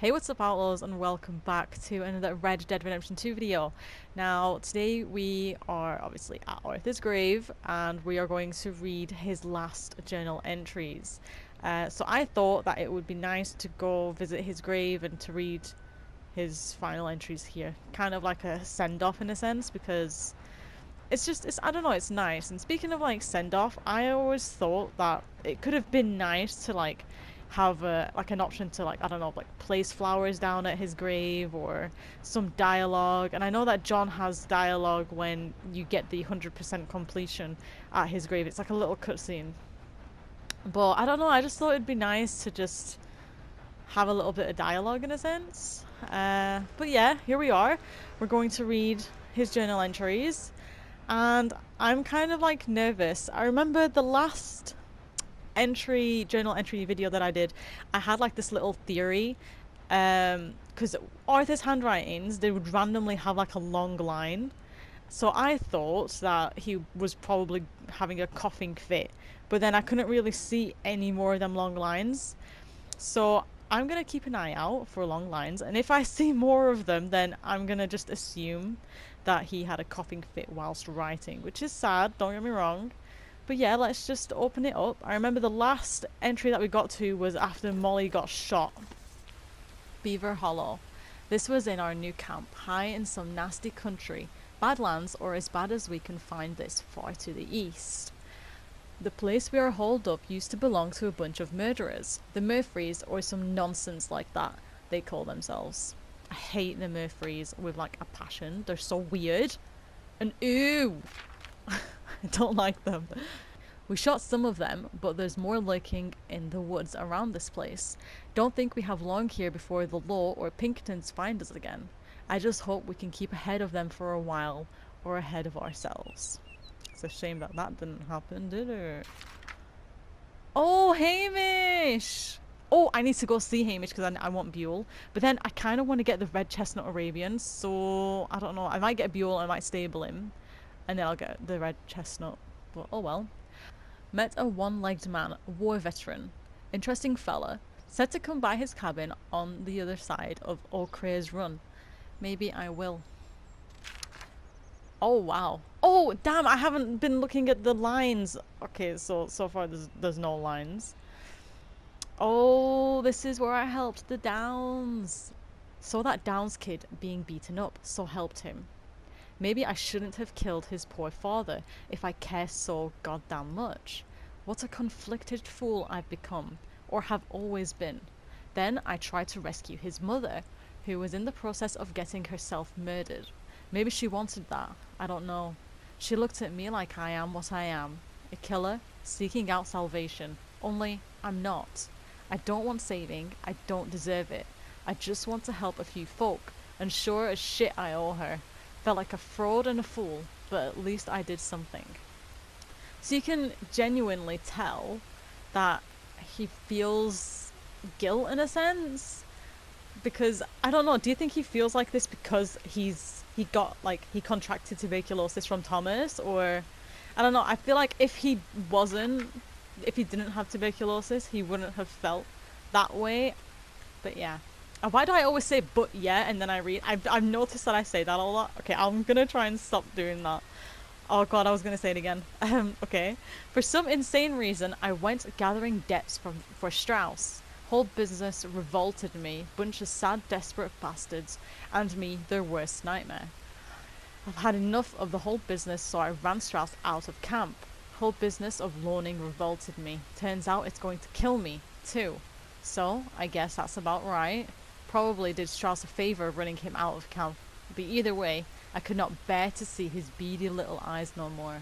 Hey, what's up, Outlaws, and welcome back to another Red Dead Redemption 2 video. Now, today we are obviously at Arthur's grave, and we are going to read his last journal entries. So I thought that it would be nice to go visit his grave and to read his final entries here. Kind of like a send-off in a sense, because I don't know, it's nice. And speaking of like send-off, I always thought that it could have been nice to like have like an option to like, I don't know, like place flowers down at his grave or some dialogue. And I know that John has dialogue when you get the 100% completion at his grave. It's like a little cutscene. But I don't know, I just thought it'd be nice to just have a little bit of dialogue in a sense. But yeah, here we are. We're going to read his journal entries. And I'm kind of like nervous. I remember the last journal entry video that I did, I had like this little theory, because Arthur's handwritings, they would randomly have like a long line. So I thought that he was probably having a coughing fit, but then I couldn't really see any more of them long lines. So I'm gonna keep an eye out for long lines, and if I see more of them, then I'm gonna just assume that he had a coughing fit whilst writing, which is sad, don't get me wrong. But yeah, let's just open it up. I remember the last entry that we got to was after Molly got shot. Beaver Hollow. This was in our new camp, high in some nasty country. Badlands, or as bad as we can find this far to the east. The place we are holed up used to belong to a bunch of murderers. The Murphys, or some nonsense like that, they call themselves. I hate the Murphys with like a passion. They're so weird. And ooh! I don't like them. We shot some of them, but there's more lurking in the woods around this place. Don't think we have long here before the law or Pinkertons find us again. I just hope we can keep ahead of them for a while, or ahead of ourselves. It's a shame that that didn't happen, did it? Oh, Hamish! Oh, I need to go see Hamish because I want Buell. But then I kind of want to get the red chestnut Arabian, so I don't know. I might get Buell, I might stable him, and then I'll get the red chestnut. But oh well. Met a one-legged man, a war veteran. Interesting fella. Said to come by his cabin on the other side of O'Crea's Run. Maybe I will. Oh wow. Oh damn, I haven't been looking at the lines. Okay, so far there's no lines. Oh, this is where I helped the Downs. Saw that Downs kid being beaten up, so helped him. Maybe I shouldn't have killed his poor father if I care so goddamn much. What a conflicted fool I've become, or have always been. Then I tried to rescue his mother, who was in the process of getting herself murdered. Maybe she wanted that, I don't know. She looked at me like I am what I am, a killer seeking out salvation, only I'm not. I don't want saving, I don't deserve it. I just want to help a few folk, and sure as shit I owe her. Felt like a fraud and a fool, but at least I did something. So you can genuinely tell that he feels guilt in a sense, because I don't know, do you think he feels like this because he contracted tuberculosis from Thomas, or I don't know, I feel like if he didn't have tuberculosis, he wouldn't have felt that way. But yeah. Why do I always say but yeah and then I read? I've noticed that I say that a lot. Okay, I'm gonna try and stop doing that. Oh god, I was gonna say it again. Okay. For some insane reason, I went gathering debts for Strauss. Whole business revolted me. Bunch of sad, desperate bastards. And me, their worst nightmare. I've had enough of the whole business, so I ran Strauss out of camp. Whole business of loaning revolted me. Turns out it's going to kill me, too. So, I guess that's about right. Probably did Strauss a favour running him out of camp. But either way, I could not bear to see his beady little eyes no more.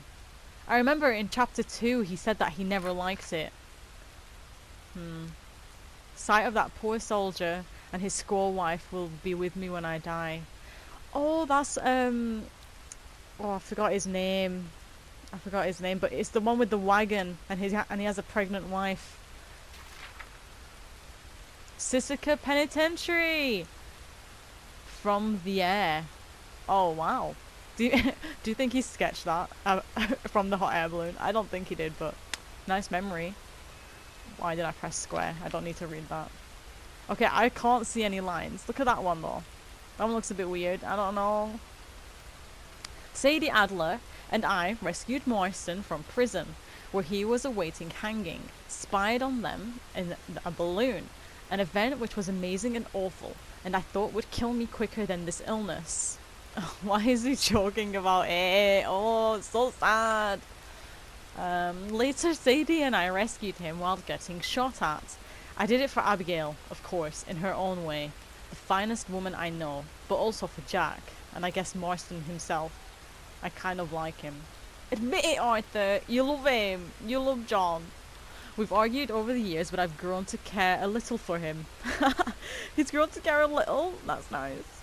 I remember in chapter 2 he said that he never liked it. Sight of that poor soldier and his squaw wife will be with me when I die. Oh, that's oh, I forgot his name. But it's the one with the wagon and he has a pregnant wife. Sisika Penitentiary from the air. Oh wow. Do you think he sketched that from the hot air balloon? I don't think he did, but nice memory. Why did I press square? I don't need to read that. Okay, I can't see any lines. Look at that one though. That one looks a bit weird. I don't know. Sadie Adler and I rescued Marston from prison, where he was awaiting hanging, spied on them in a balloon, an event which was amazing and awful, and I thought would kill me quicker than this illness. Why is he joking about it? Oh, it's so sad. Later, Sadie and I rescued him while getting shot at. I did it for Abigail, of course, in her own way. The finest woman I know, but also for Jack, and I guess Marston himself. I kind of like him. Admit it, Arthur. You love him. You love John. We've argued over the years, but I've grown to care a little for him. He's grown to care a little? That's nice.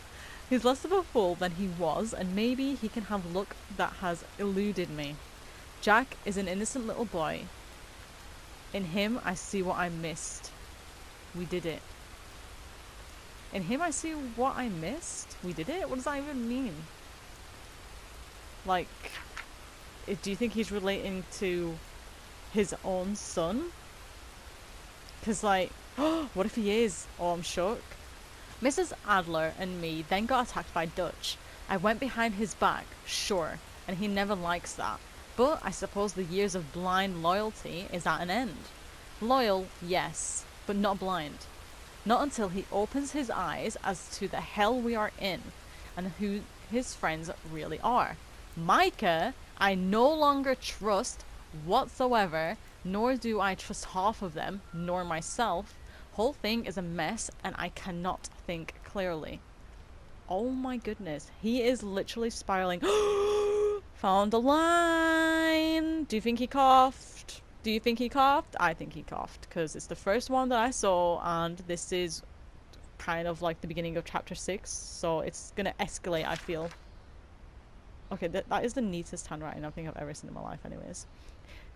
He's less of a fool than he was, and maybe he can have luck that has eluded me. Jack is an innocent little boy. In him, I see what I missed. We did it. In him, I see what I missed? We did it? What does that even mean? Like, do you think he's relating to his own son? Because, like, what if he is? Oh, I'm shook. Mrs. Adler and me then got attacked by Dutch. I went behind his back, sure, and he never likes that. But I suppose the years of blind loyalty is at an end. Loyal, yes, but not blind. Not until he opens his eyes as to the hell we are in, and who his friends really are. Micah, I no longer trust whatsoever, nor do I trust half of them, nor myself. Whole thing is a mess, and I cannot think clearly. Oh my goodness, he is literally spiraling. Found a line. Do you think he coughed? Do you think he coughed? I think he coughed, because it's the first one that I saw, and this is kind of like the beginning of chapter 6, so it's gonna escalate, I feel. Okay, that is the neatest handwriting I think I've ever seen in my life anyways.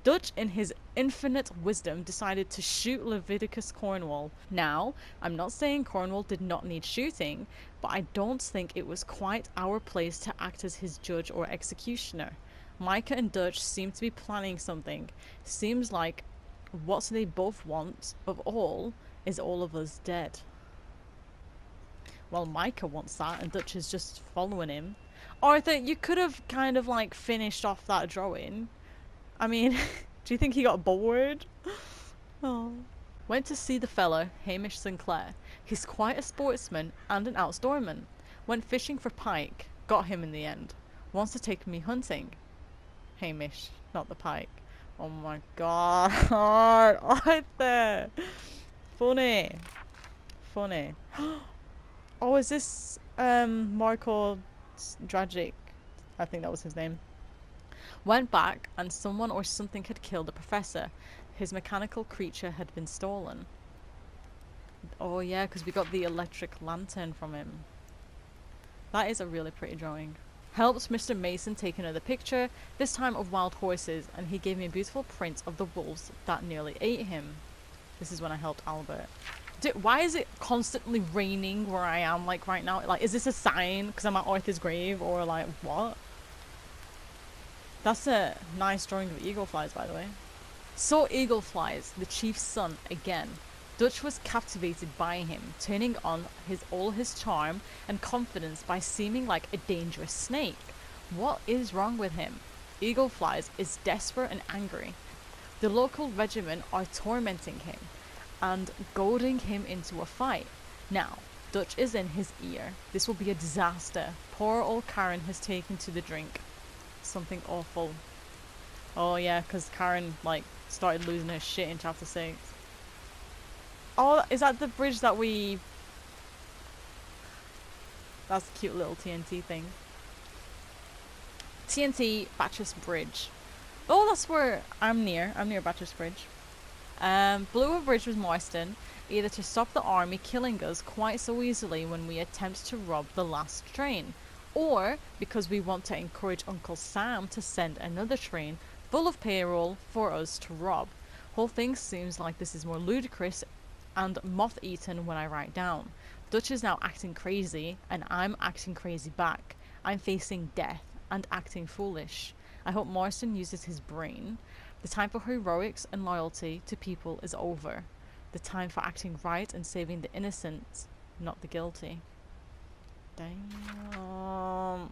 Dutch, in his infinite wisdom, decided to shoot Leviticus Cornwall. Now, I'm not saying Cornwall did not need shooting, but I don't think it was quite our place to act as his judge or executioner. Micah and Dutch seem to be planning something. Seems like what they both want, of all, is all of us dead. Well, Micah wants that, and Dutch is just following him. Arthur, you could have kind of like finished off that drawing. I mean, do you think he got bored? Oh. Went to see the fellow, Hamish Sinclair. He's quite a sportsman and an outdoorsman. Went fishing for pike. Got him in the end. Wants to take me hunting. Hamish, not the pike. Oh my god. Arthur! Funny. Funny. Oh, is this Marco Dragic? I think that was his name. Went back, and someone or something had killed the professor. His mechanical creature had been stolen. Oh yeah, because we got the electric lantern from him. That is a really pretty drawing. Helped Mr. Mason take another picture, this time of wild horses, and he gave me a beautiful print of the wolves that nearly ate him. This is when I helped Albert. Dude, why is it constantly raining where I am, like, right now? Like, is this a sign because I'm at Arthur's grave, or like, what? That's a nice drawing of eagle flies, by the way. Saw eagle flies, the chief's son, again. Dutch was captivated by him, turning on all his charm and confidence by seeming like a dangerous snake. What is wrong with him? Eagle flies is desperate and angry. The local regiment are tormenting him and goading him into a fight. Now, Dutch is in his ear. This will be a disaster. Poor old Karen has taken to the drink. Something awful. Oh yeah, because Karen, like, started losing her shit in chapter 6. Oh, is that the bridge that we... That's a cute little TNT thing. TNT Batchus Bridge. Oh, that's where I'm near. I'm near Batchus Bridge. Blew a bridge with Marston, either to stop the army killing us quite so easily when we attempt to rob the last train, or because we want to encourage Uncle Sam to send another train full of payroll for us to rob. Whole thing seems like this is more ludicrous and moth-eaten when I write down. Dutch is now acting crazy, and I'm acting crazy back. I'm facing death and acting foolish. I hope Marston uses his brain. The time for heroics and loyalty to people is over. The time for acting right and saving the innocent, not the guilty. Damn.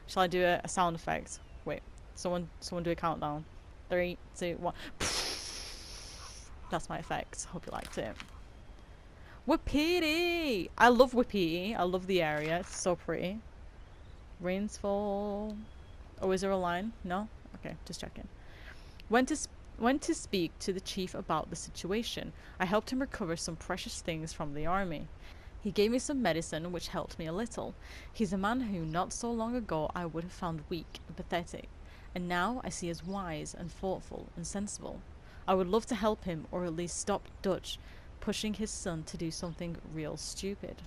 Shall I do a sound effect? Wait, someone do a countdown. 3, 2, 1. That's my effect. Hope you liked it. Wapiti! I love Wapiti. I love the area. It's so pretty. Rains fall. Oh, is there a line? No? Okay, just checking. Went to speak to the chief about the situation. I helped him recover some precious things from the army. He gave me some medicine which helped me a little. He's a man who not so long ago I would have found weak and pathetic, and now I see as wise and thoughtful and sensible. I would love to help him, or at least stop Dutch pushing his son to do something real stupid.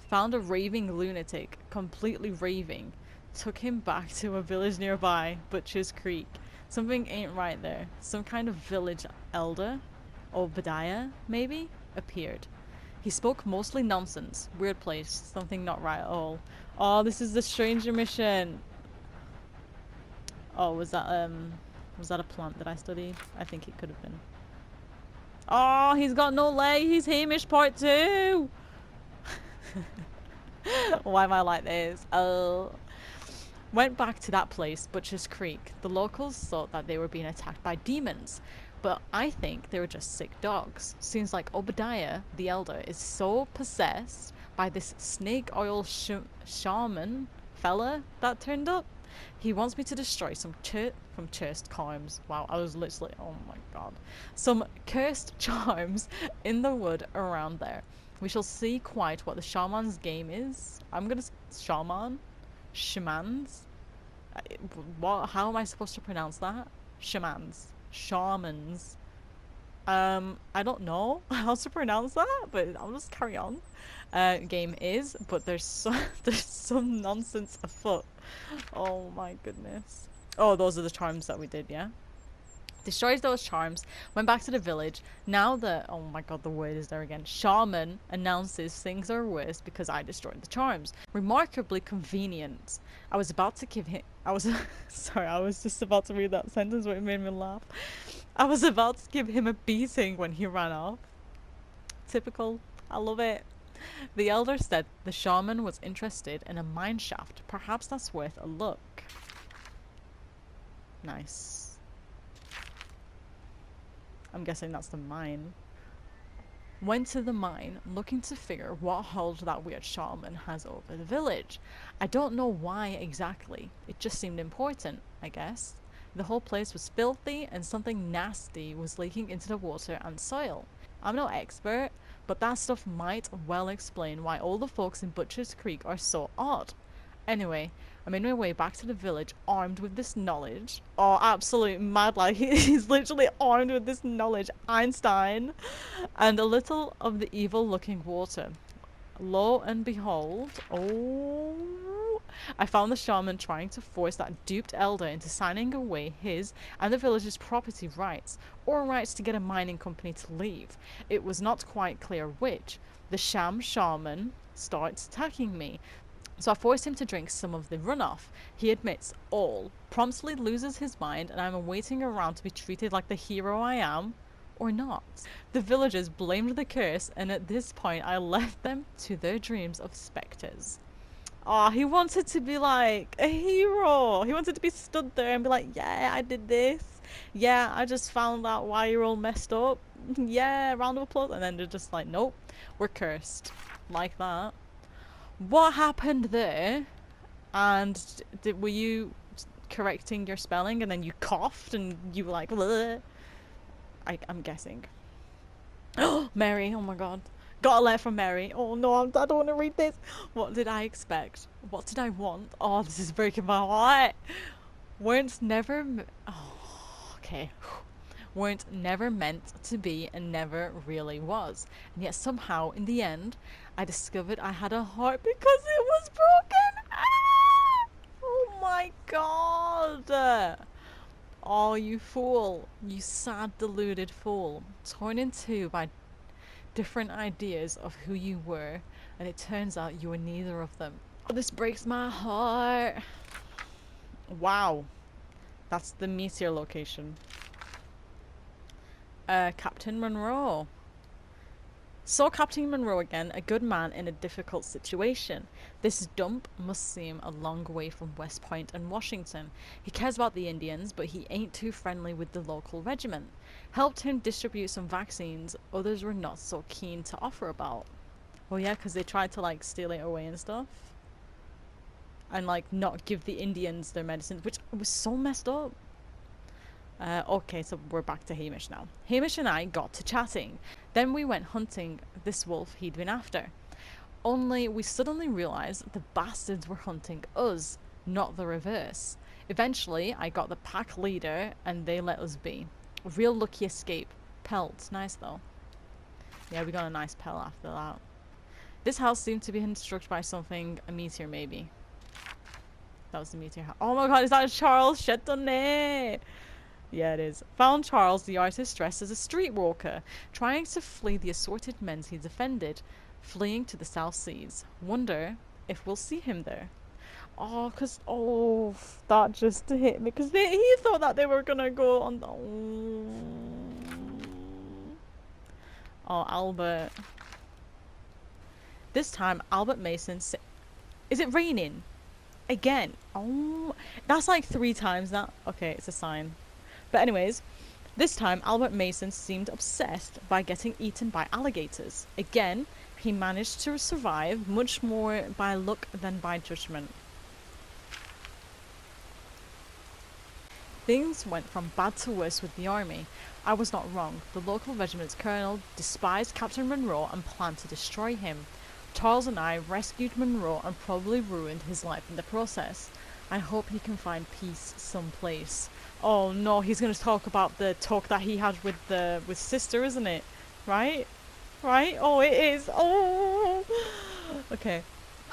Found a raving lunatic, completely raving. Took him back to a village nearby, Butcher's Creek. Something ain't right there. Some kind of village elder, Obadiah, maybe, appeared. He spoke mostly nonsense. Weird place. Something not right at all. Oh, this is the stranger mission. Oh, was that a plant that I studied? I think it could have been. Oh, he's got no leg. He's Hamish part 2. Why am I like this? Oh. Went back to that place, Butcher's Creek. The locals thought that they were being attacked by demons, but I think they were just sick dogs. Seems like Obadiah, the elder, is so possessed by this snake oil shaman fella that turned up. He wants me to destroy some cursed charms. Wow, I was literally, oh my god. Some cursed charms in the wood around there. We shall see quite what the shaman's game is. I'm gonna shaman? Shamans? What? How am I supposed to pronounce that? Shamans. Shamans. I don't know how to pronounce that, but I'll just carry on. Game is, but there's some nonsense afoot. Oh my goodness. Oh, those are the charms that we did, yeah? Destroys those charms, went back to the village. Now oh my god, the word is there again. Shaman announces things are worse because I destroyed the charms. Remarkably convenient. I was about to give him, sorry, I was just about to read that sentence, but it made me laugh. I was about to give him a beating when he ran off. Typical. I love it. The elder said the shaman was interested in a mine shaft. Perhaps that's worth a look. Nice. I'm guessing that's the mine. Went to the mine, looking to figure what hold that weird shaman has over the village. I don't know why exactly. It just seemed important, I guess. The whole place was filthy and something nasty was leaking into the water and soil. I'm no expert, but that stuff might well explain why all the folks in Butcher's Creek are so odd. Anyway, I made my way back to the village armed with this knowledge. Oh, absolute mad, like, he's literally armed with this knowledge. Einstein. And a little of the evil-looking water. Lo and behold, I found the shaman trying to force that duped elder into signing away his and the village's property rights, or rights to get a mining company to leave. It was not quite clear which. The shaman starts attacking me. So I forced him to drink some of the runoff. He admits all, promptly loses his mind, and I'm waiting around to be treated like the hero I am, or not. The villagers blamed the curse, and at this point I left them to their dreams of spectres. Oh, he wanted to be like a hero. He wanted to be stood there and be like, yeah, I did this. Yeah, I just found out why you're all messed up. Yeah, round of applause. And then they're just like, nope, we're cursed. Like that. What happened there? And were you correcting your spelling and then you coughed and you were like, bleh? I'm guessing. Oh, Mary, oh my god. Got a letter from Mary. Oh no, I don't want to read this. What did I expect? What did I want? Oh, this is breaking my heart. Weren't never meant to be and never really was. And yet somehow, in the end, I discovered I had a heart because it was broken. Ah! Oh my god. Oh, you fool. You sad, deluded fool. Torn in two by different ideas of who you were, and it turns out you were neither of them. Oh, this breaks my heart. Wow. That's the meteor location. Captain Monroe. Saw Captain Monroe again, a good man in a difficult situation. This dump must seem a long way from West Point and Washington. He cares about the Indians, but he ain't too friendly with the local regiment. Helped him distribute some vaccines others were not so keen to offer about. Oh yeah, because they tried to like steal it away and stuff. And like not give the Indians their medicines, which was so messed up. Okay, so we're back to Hamish now. Hamish and I got to chatting. Then we went hunting this wolf he'd been after. Only we suddenly realised the bastards were hunting us, not the reverse. Eventually, I got the pack leader and they let us be. A real lucky escape. Pelt. Nice though. Yeah, we got a nice pelt after that. This house seemed to be struck by something. A meteor, maybe. That was the meteor house. Oh my god, is that Charles Chetonnay? Yeah, it is. Found Charles, the artist, dressed as a streetwalker, trying to flee the assorted men he's offended, fleeing to the South Seas. Wonder if we'll see him there. Oh, that just hit me. Because he thought that they were gonna go on the... Oh, Albert. This time, Albert Mason... Is it raining? Again. Oh, that's like 3 times now. Okay, it's a sign. But anyways, this time Albert Mason seemed obsessed by getting eaten by alligators. Again, he managed to survive much more by luck than by judgment. Things went from bad to worse with the army. I was not wrong. The local regiment's colonel despised Captain Monroe and planned to destroy him. Charles and I rescued Monroe and probably ruined his life in the process. I hope he can find peace someplace. Oh no, he's going to talk about the talk that he had with sister, isn't it? Right? Right? Oh, it is. Oh. Okay.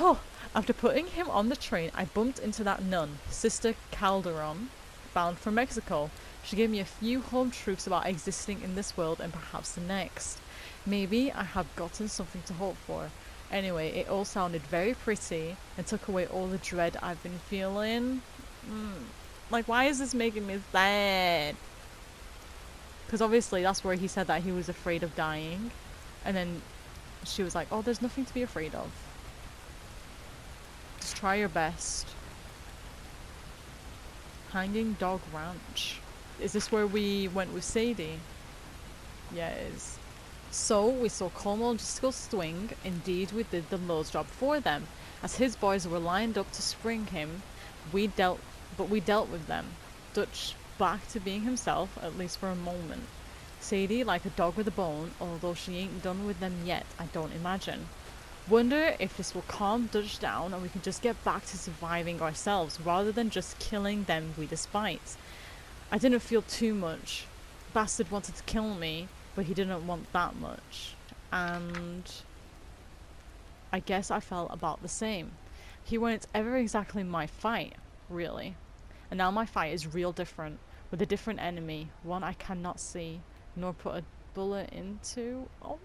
Oh, after putting him on the train, I bumped into that nun, Sister Calderon, bound for Mexico. She gave me a few home truths about existing in this world and perhaps the next. Maybe I have gotten something to hope for. Anyway, it all sounded very pretty and took away all the dread I've been feeling. Like, why is this making me sad? Because obviously that's where he said that he was afraid of dying. And then she was like, oh, there's nothing to be afraid of. Just try your best. Hanging Dog Ranch. Is this where we went with Sadie? Yeah, it is. So we saw Cornwall and Driscoll swing. Indeed, we did the Lord's job for them. As his boys were lined up to spring him, we dealt with them. Dutch back to being himself, at least for a moment. Sadie like a dog with a bone, although she ain't done with them yet, I don't imagine. Wonder if this will calm Dutch down and we can just get back to surviving ourselves rather than just killing them we despise. I didn't feel too much. Bastard wanted to kill me, but he didn't want that much. And I guess I felt about the same. He weren't ever exactly my fight, really. And now my fight is real different, with a different enemy, one I cannot see, nor put a bullet into. Oh.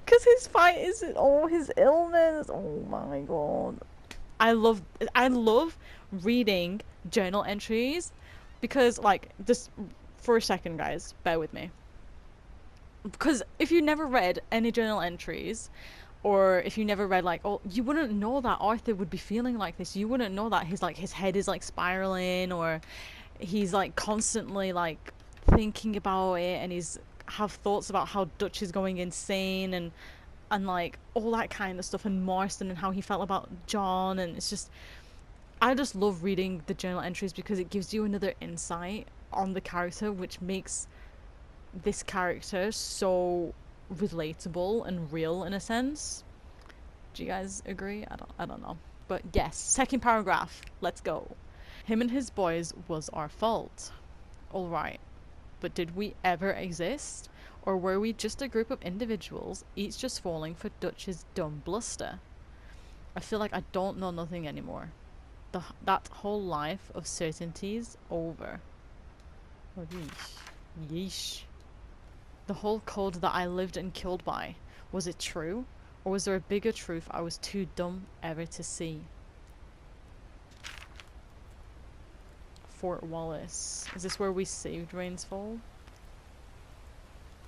Because his fight is, his illness. Oh my god. I love reading journal entries, because, like, just for a second, guys, bear with me. Because if you never read any journal entries, or if you never read, like, you wouldn't know that Arthur would be feeling like this. You wouldn't know that his head is, like, spiraling, or he's, like, constantly, like, thinking about it, and he's have thoughts about how Dutch is going insane, and like, all that kind of stuff, and Marston, and how he felt about John, and it's just... I just love reading the journal entries because it gives you another insight on the character, which makes this character so relatable and real in a sense. Do you guys agree? I don't know. But yes, second paragraph. Let's go. Him and his boys was our fault. Alright. But did we ever exist? Or were we just a group of individuals, each just falling for Dutch's dumb bluster? I feel like I don't know nothing anymore. That whole life of certainty's over. Oh, yeesh. Yeesh. The whole code that I lived and killed by, was it true? Or was there a bigger truth I was too dumb ever to see? Fort Wallace. Is this where we saved Rainsfall?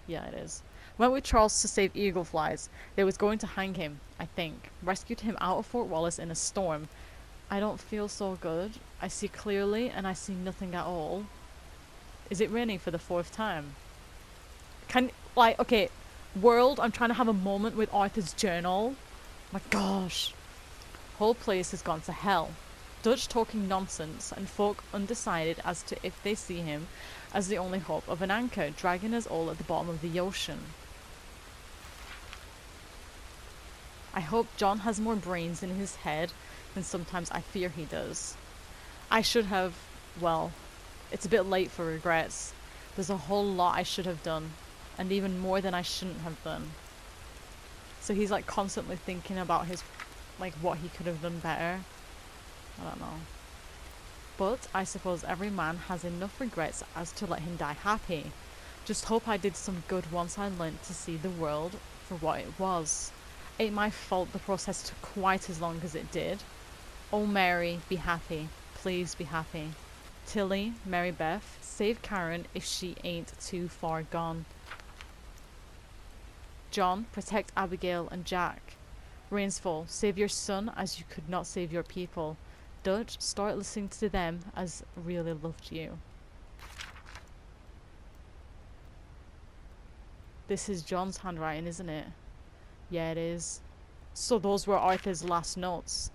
Yeah, it is. Went with Charles to save Eagle Flies. They was going to hang him, I think. Rescued him out of Fort Wallace in a storm. I don't feel so good. I see clearly and I see nothing at all. Is it raining for the 4th time? Like, okay, world, I'm trying to have a moment with Arthur's journal. My gosh. Whole place has gone to hell. Dutch talking nonsense and folk undecided as to if they see him as the only hope of an anchor dragging us all at the bottom of the ocean. I hope John has more brains in his head than sometimes I fear he does. I should have, well, it's a bit late for regrets. There's a whole lot I should have done, and even more than I shouldn't have done. So he's like constantly thinking about his, like what he could have done better. I don't know. But I suppose every man has enough regrets as to let him die happy. Just hope I did some good once I learnt to see the world for what it was. Ain't my fault the process took quite as long as it did. Oh Mary, be happy. Please be happy. Tilly, Mary Beth, save Karen if she ain't too far gone. John, protect Abigail and Jack. Rainsfall, save your son as you could not save your people. Dutch, start listening to them as really loved you. This is John's handwriting, isn't it? Yeah, it is. So those were Arthur's last notes.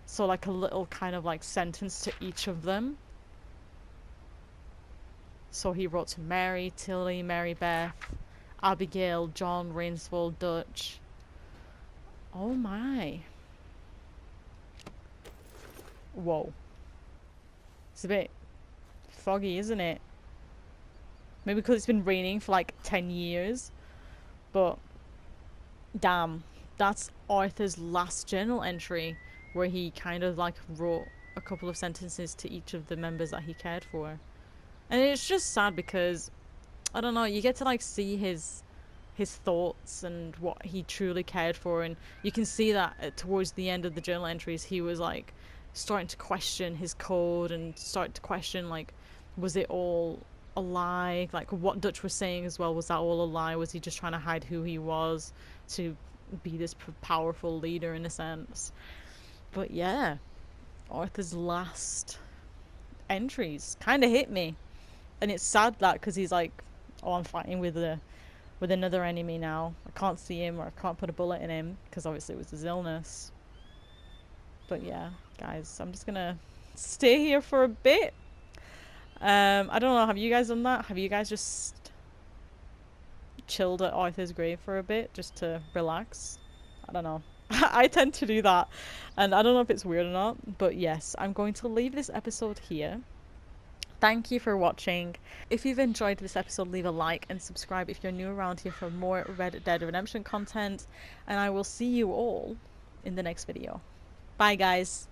So like a little kind of like sentence to each of them. So he wrote to Mary, Tilly, Mary Beth, Abigail, John, Rainsfall, Dutch. Oh my. Whoa. It's a bit foggy, isn't it? Maybe because it's been raining for like 10 years. But damn, that's Arthur's last journal entry where he kind of like wrote a couple of sentences to each of the members that he cared for. And it's just sad because, I don't know, you get to like see his thoughts and what he truly cared for, and you can see that towards the end of the journal entries he was like starting to question his code and start to question like, was it all a lie? Like what Dutch was saying as well, was that all a lie? Was he just trying to hide who he was to be this powerful leader in a sense? But yeah, Arthur's last entries kind of hit me, and it's sad that because he's like, oh, I'm fighting with another enemy now. I can't see him, or I can't put a bullet in him because obviously it was his illness. But yeah, guys, I'm just gonna stay here for a bit. I don't know, have you guys done that? Have you guys just chilled at Arthur's grave for a bit just to relax? I don't know. I tend to do that, and I don't know if it's weird or not, but yes, I'm going to leave this episode here. Thank you for watching. If you've enjoyed this episode, leave a like and subscribe if you're new around here for more Red Dead Redemption content, and I will see you all in the next video. Bye guys.